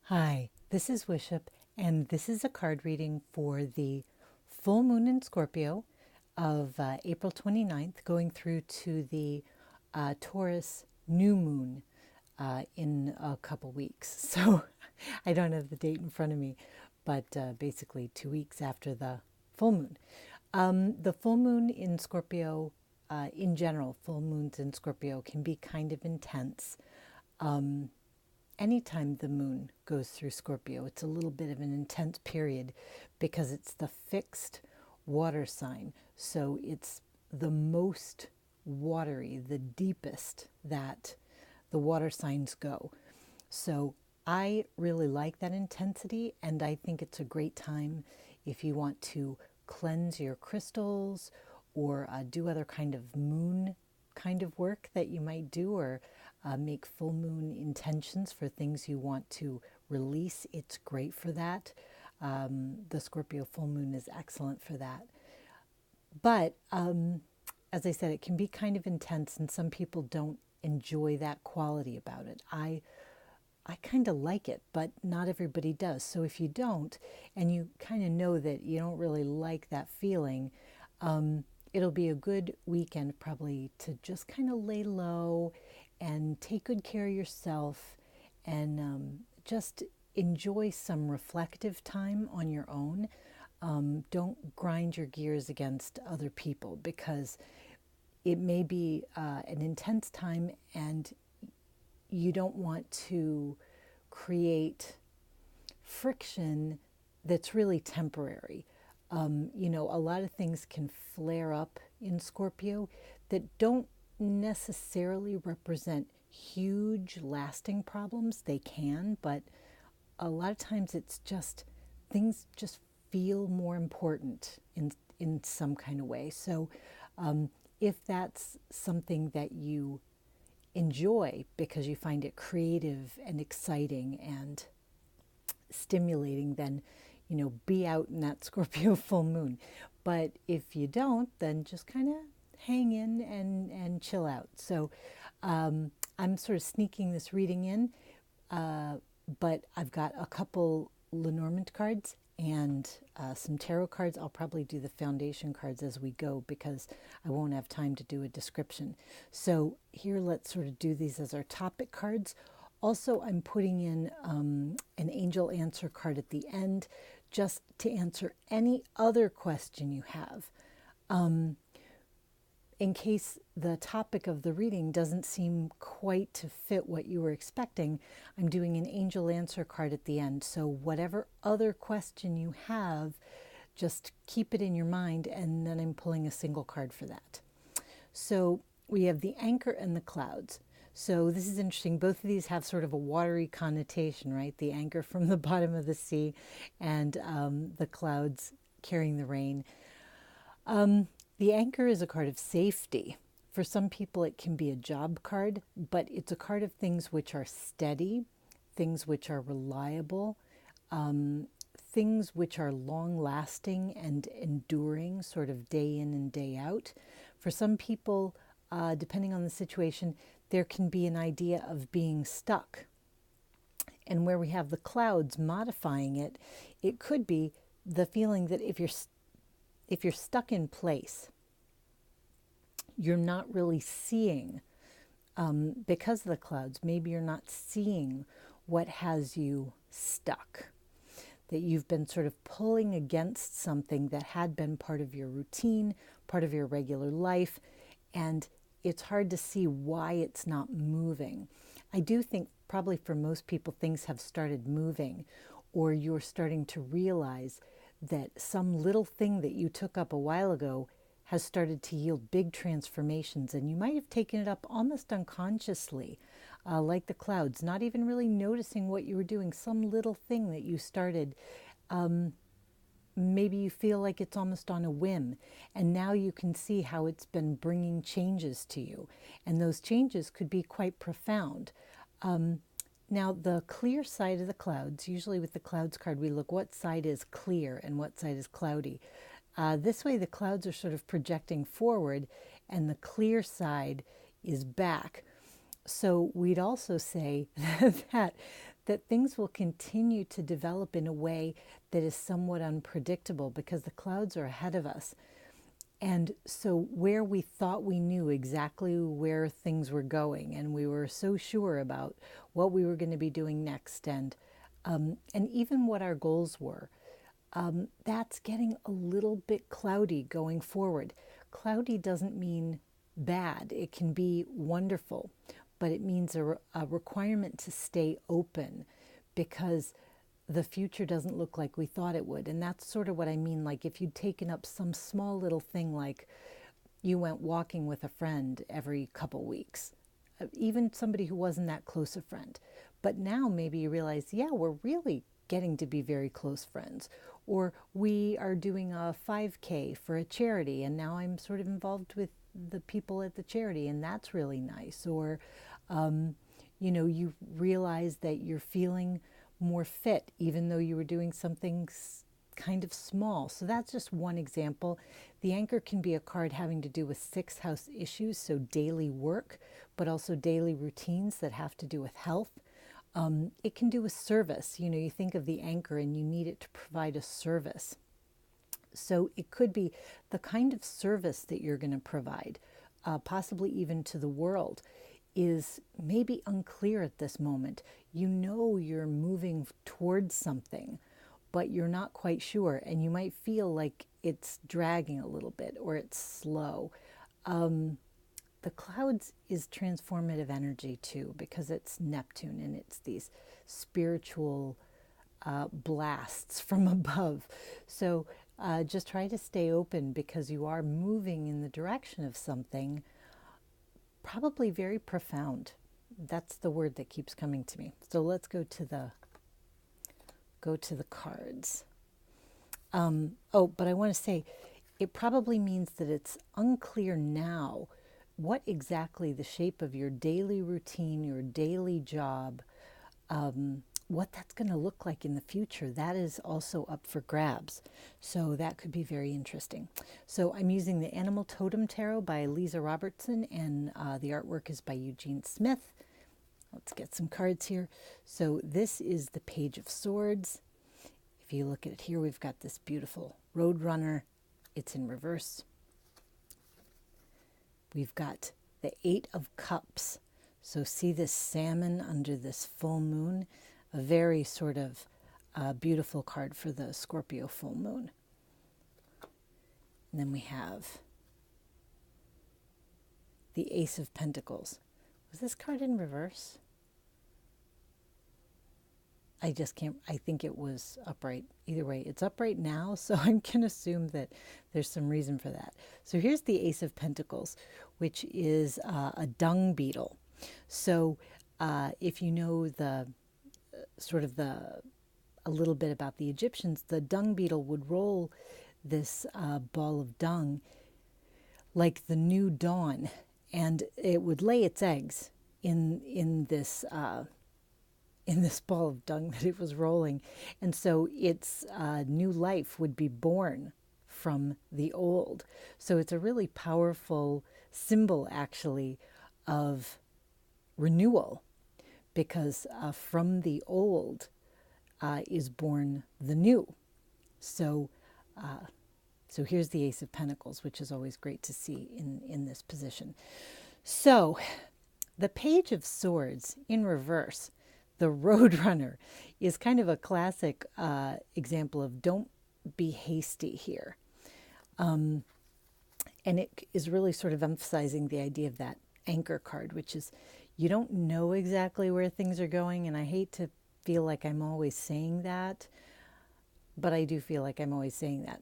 Hi, this is Wishop, and this is a card reading for the full moon in Scorpio of April 29th, going through to the Taurus new moon in a couple weeks. So I don't have the date in front of me, but basically 2 weeks after the full moon. The full moon in Scorpio, in general, full moons in Scorpio can be kind of intense. Anytime the moon goes through Scorpio, it's a little bit of an intense period because it's the fixed water sign. So it's the most watery, the deepest that the water signs go. So I really like that intensity, and I think it's a great time if you want to cleanse your crystals or do other kind of moon kind of work that you might do, or make full moon intentions for things you want to release. It's great for that. The Scorpio full moon is excellent for that. But as I said, it can be kind of intense, and some people don't enjoy that quality about it. I kind of like it, but not everybody does. So if you don't, and you kind of know that you don't really like that feeling, it'll be a good weekend probably to just kind of lay low and take good care of yourself, and just enjoy some reflective time on your own. Don't grind your gears against other people, because it may be an intense time, and you don't want to create friction that's really temporary. A lot of things can flare up in Scorpio that don't necessarily represent huge lasting problems. They can, but a lot of times it's just things just feel more important in some kind of way. So if that's something that you enjoy because you find it creative and exciting and stimulating, then be out in that Scorpio full moon. But if you don't, then just kind of hang in and chill out. So I'm sort of sneaking this reading in, but I've got a couple Lenormand cards and some tarot cards. I'll probably do the foundation cards as we go because I won't have time to do a description. So here, let's sort of do these as our topic cards. Also, I'm putting in an angel answer card at the end, just to answer any other question you have. In case the topic of the reading doesn't seem quite to fit what you were expecting, I'm doing an angel answer card at the end. So whatever other question you have, just keep it in your mind, and then I'm pulling a single card for that. So we have the anchor and the clouds. So this is interesting. Both of these have sort of a watery connotation, right? The anchor from the bottom of the sea, and the clouds carrying the rain. The anchor is a card of safety. For some people, it can be a job card, but it's a card of things which are steady, things which are reliable, things which are long-lasting and enduring, sort of day in and day out. For some people, depending on the situation, there can be an idea of being stuck. And where we have the clouds modifying it, it could be the feeling that if you're stuck in place, you're not really seeing, because of the clouds, maybe you're not seeing what has you stuck, that you've been sort of pulling against something that had been part of your routine, part of your regular life, and it's hard to see why it's not moving. I do think probably for most people things have started moving, or you're starting to realize that some little thing that you took up a while ago has started to yield big transformations, and you might have taken it up almost unconsciously, like the clouds, not even really noticing what you were doing. Some little thing that you started, maybe you feel like it's almost on a whim, and now you can see how it's been bringing changes to you, and those changes could be quite profound. Now, the clear side of the clouds, usually with the clouds card, we look what side is clear and what side is cloudy. This way, the clouds are sort of projecting forward, and the clear side is back. So we'd also say that that things will continue to develop in a way that is somewhat unpredictable because the clouds are ahead of us. And so where we thought we knew exactly where things were going, and we were so sure about what we were going to be doing next, and even what our goals were, that's getting a little bit cloudy going forward. Cloudy doesn't mean bad. It can be wonderful, but it means a requirement to stay open because the future doesn't look like we thought it would. And that's sort of what I mean. Like if you'd taken up some small little thing, like you went walking with a friend every couple weeks, even somebody who wasn't that close a friend. But now maybe you realize, yeah, we're really getting to be very close friends. Or we are doing a 5K for a charity, and now I'm sort of involved with the people at the charity, and that's really nice. Or, you realize that you're feeling more fit, even though you were doing something kind of small. So that's just one example. The anchor can be a card having to do with 6th house issues, so daily work, but also daily routines that have to do with health. It can do with service. You think of the anchor and you need it to provide a service. So it could be the kind of service that you're going to provide, possibly even to the world, is maybe unclear at this moment. You're moving towards something, but you're not quite sure, and you might feel like it's dragging a little bit or it's slow. The clouds is transformative energy too, because it's Neptune and it's these spiritual blasts from above. So just try to stay open because you are moving in the direction of something probably very profound. That's the word that keeps coming to me. So let's go to the cards. But I want to say, it probably means that it's unclear now what exactly the shape of your daily routine, your daily job, what that's going to look like in the future. That is also up for grabs. So that could be very interesting. So I'm using the Animal Totem Tarot by Lisa Robertson, and the artwork is by Eugene Smith. Let's get some cards here. So this is the Page of Swords. If you look at it here, we've got this beautiful Roadrunner. It's in reverse. We've got the 8 of Cups. So see this salmon under this full moon? A very sort of beautiful card for the Scorpio full moon. And then we have the Ace of Pentacles. Was this card in reverse? I just can't, I think it was upright. Either way, it's upright now, so I'm going to assume that there's some reason for that. So here's the Ace of Pentacles, which is a dung beetle. So if you know a little bit about the Egyptians, the dung beetle would roll this ball of dung like the new dawn, and it would lay its eggs in this ball of dung that it was rolling. And so its new life would be born from the old. So it's a really powerful symbol, actually, of renewal, because from the old is born the new. So here's the Ace of Pentacles, which is always great to see in this position. So the Page of Swords in reverse, the Roadrunner, is kind of a classic example of don't be hasty here. And it is really sort of emphasizing the idea of that anchor card, which is you don't know exactly where things are going. And I hate to feel like I'm always saying that, but I do feel like I'm always saying that.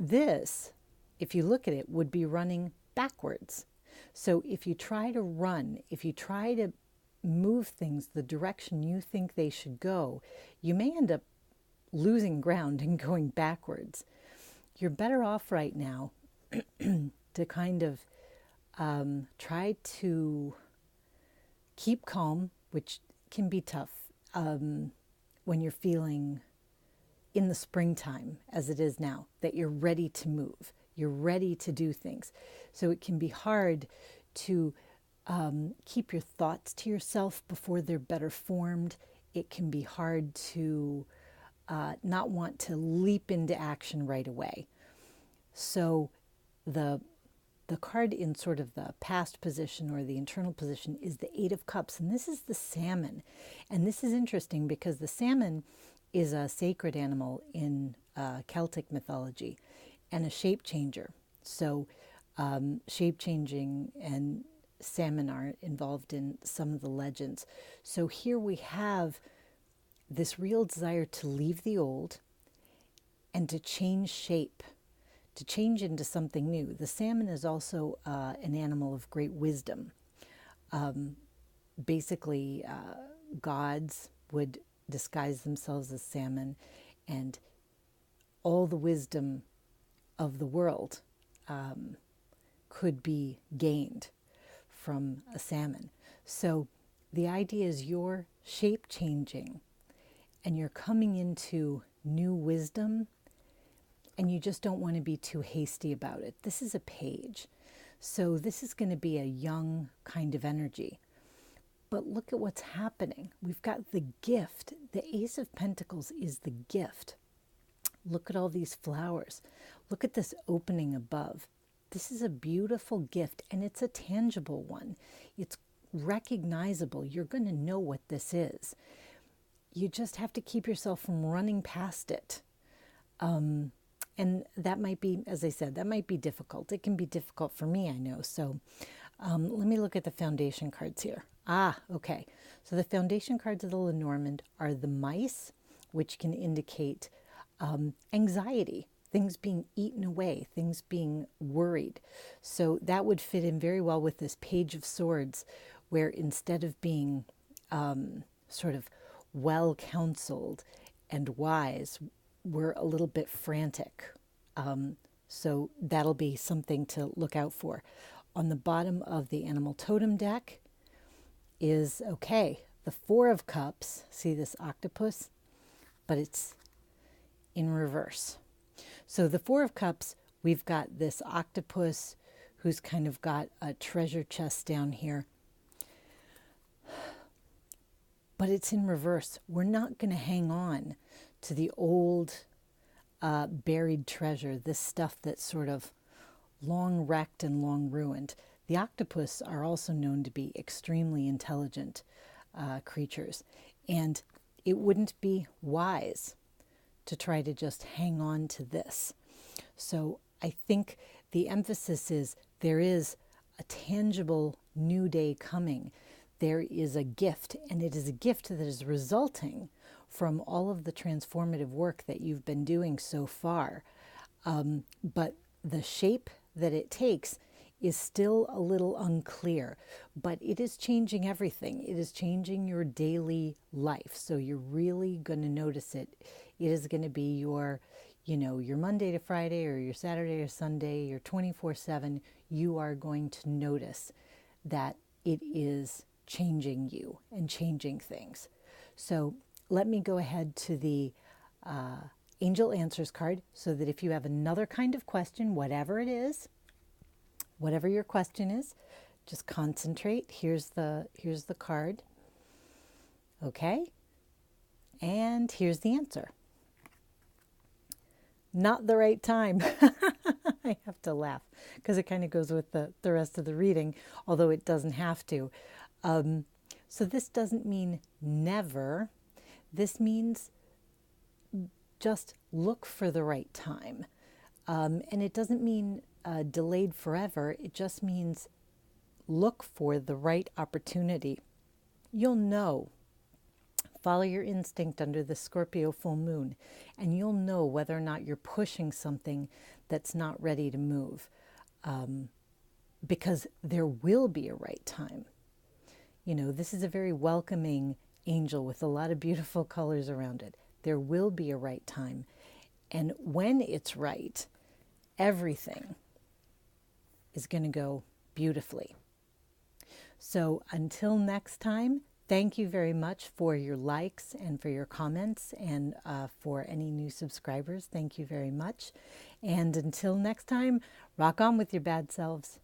This, if you look at it, would be running backwards. So if you try to run, if you try to move things the direction you think they should go, you may end up losing ground and going backwards. You're better off right now to kind of try to keep calm, which can be tough when you're feeling in the springtime, as it is now, that you're ready to move, you're ready to do things. So it can be hard to keep your thoughts to yourself before they're better formed. It can be hard to not want to leap into action right away. So the card in sort of the past position or the internal position is the Eight of Cups, and this is the salmon. And this is interesting because the salmon is a sacred animal in Celtic mythology and a shape changer. So shape changing and salmon are involved in some of the legends. So here we have this real desire to leave the old and to change shape, to change into something new. The salmon is also an animal of great wisdom. Basically, gods would disguise themselves as salmon, and all the wisdom of the world could be gained from a salmon. So the idea is you're shape changing and you're coming into new wisdom, and you just don't want to be too hasty about it. This is a page. So this is going to be a young kind of energy. But look at what's happening. We've got the gift. The Ace of Pentacles is the gift. Look at all these flowers. Look at this opening above. This is a beautiful gift, and it's a tangible one. It's recognizable. You're going to know what this is. You just have to keep yourself from running past it. And that might be, as I said, that might be difficult. It can be difficult for me, I know. So let me look at the foundation cards here. Okay. So the foundation cards of the Lenormand are the mice, which can indicate anxiety, things being eaten away, things being worried. So that would fit in very well with this Page of Swords, where instead of being sort of well-counseled and wise, we're a little bit frantic. So that'll be something to look out for. On the bottom of the animal totem deck is, the Four of Cups. See this octopus? But it's in reverse. So the Four of Cups, we've got this octopus who's kind of got a treasure chest down here. But it's in reverse. We're not going to hang on to the old buried treasure, this stuff that's sort of long wrecked and long ruined. The octopus are also known to be extremely intelligent creatures, and it wouldn't be wise to try to just hang on to this. So I think the emphasis is there is a tangible new day coming. There is a gift, and it is a gift that is resulting from all of the transformative work that you've been doing so far. But the shape that it takes is still a little unclear, but it is changing everything. It is changing your daily life. So you're really going to notice it. It is going to be your Monday to Friday or your Saturday to Sunday, your 24/7. You are going to notice that it is changing you and changing things. So let me go ahead to the Angel Answers card, so that if you have another kind of question, whatever it is, whatever your question is, just concentrate. Here's the card. Okay? And here's the answer. Not the right time. I have to laugh because it kind of goes with the rest of the reading, although it doesn't have to. So this doesn't mean never. This means just look for the right time. And it doesn't mean delayed forever. It just means look for the right opportunity. You'll know. Follow your instinct under the Scorpio full moon, and you'll know whether or not you're pushing something that's not ready to move, because there will be a right time. This is a very welcoming angel with a lot of beautiful colors around it. There will be a right time. And when it's right, everything is going to go beautifully. So until next time, thank you very much for your likes and for your comments, and for any new subscribers. Thank you very much. And until next time, rock on with your bad selves.